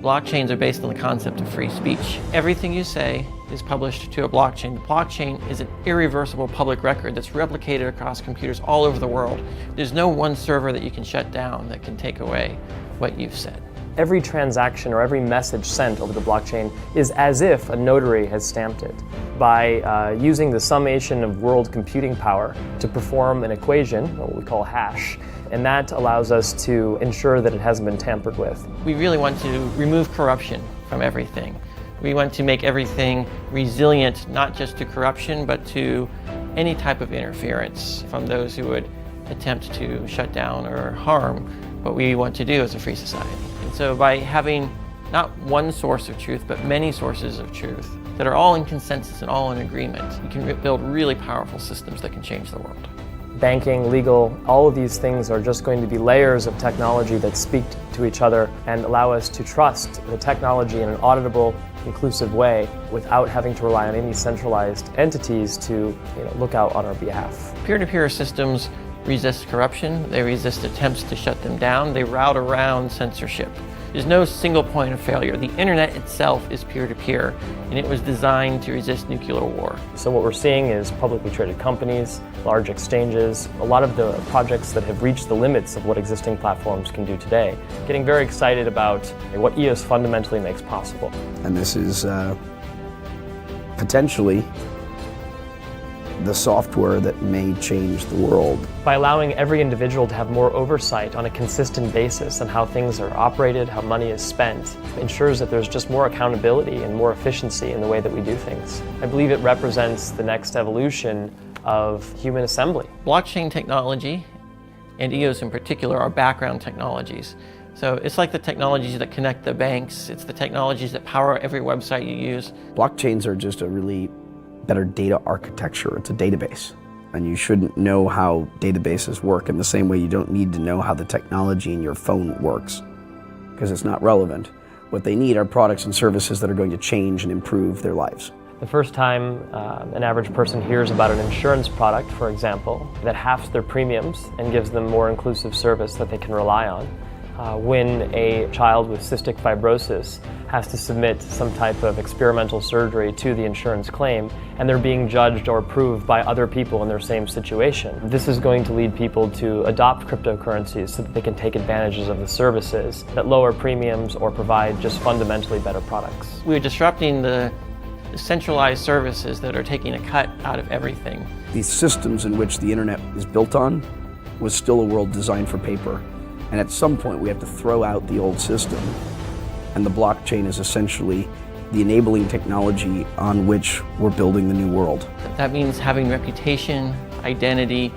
Blockchains are based on the concept of free speech. Everything you say is published to a blockchain. The blockchain is an irreversible public record that's replicated across computers all over the world. There's no one server that you can shut down that can take away what you've said. Every transaction or every message sent over the blockchain is as if a notary has stamped it. By using the summation of world computing power to perform an equation, what we call hash, and that allows us to ensure that it hasn't been tampered with. We really want to remove corruption from everything. We want to make everything resilient, not just to corruption, but to any type of interference from those who would attempt to shut down or harm what we want to do as a free society. And so by having not one source of truth, but many sources of truth that are all in consensus and all in agreement, you can build really powerful systems that can change the world. Banking, legal, all of these things are just going to be layers of technology that speak to each other and allow us to trust the technology in an auditable, inclusive way without having to rely on any centralized entities to look out on our behalf. Peer-to-peer systems resist corruption, they resist attempts to shut them down, they route around censorship. There's no single point of failure. The internet itself is peer-to-peer, and it was designed to resist nuclear war. So what we're seeing is publicly traded companies, large exchanges, a lot of the projects that have reached the limits of what existing platforms can do today, getting very excited about what EOS fundamentally makes possible. And this is potentially the software that may change the world. By allowing every individual to have more oversight on a consistent basis on how things are operated, how money is spent, ensures that there's just more accountability and more efficiency in the way that we do things. I believe it represents the next evolution of human assembly. Blockchain technology, and EOS in particular, are background technologies. So it's like the technologies that connect the banks, it's the technologies that power every website you use. Blockchains are just a really better data architecture. It's a database. And you shouldn't know how databases work in the same way you don't need to know how the technology in your phone works, because it's not relevant. What they need are products and services that are going to change and improve their lives. The first time an average person hears about an insurance product, for example, that halves their premiums and gives them more inclusive service that they can rely on, when a child with cystic fibrosis has to submit some type of experimental surgery to the insurance claim, and they're being judged or approved by other people in their same situation. This is going to lead people to adopt cryptocurrencies so that they can take advantages of the services that lower premiums or provide just fundamentally better products. We're disrupting the centralized services that are taking a cut out of everything. These systems in which the internet is built on was still a world designed for paper. And at some point we have to throw out the old system. And the blockchain is essentially the enabling technology on which we're building the new world. That means having reputation, identity,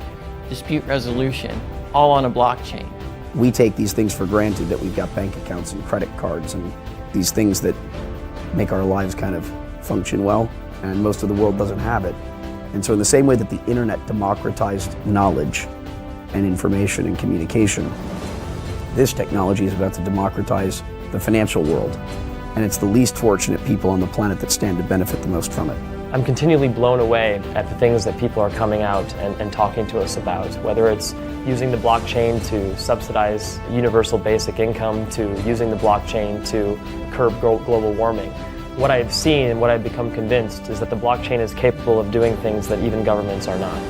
dispute resolution, all on a blockchain. We take these things for granted, that we've got bank accounts and credit cards and these things that make our lives kind of function well, and most of the world doesn't have it. And so in the same way that the internet democratized knowledge and information and communication, this technology is about to democratize the financial world, and it's the least fortunate people on the planet that stand to benefit the most from it. I'm continually blown away at the things that people are coming out and talking to us about, whether it's using the blockchain to subsidize universal basic income, to using the blockchain to curb global warming. What I've seen and what I've become convinced is that the blockchain is capable of doing things that even governments are not.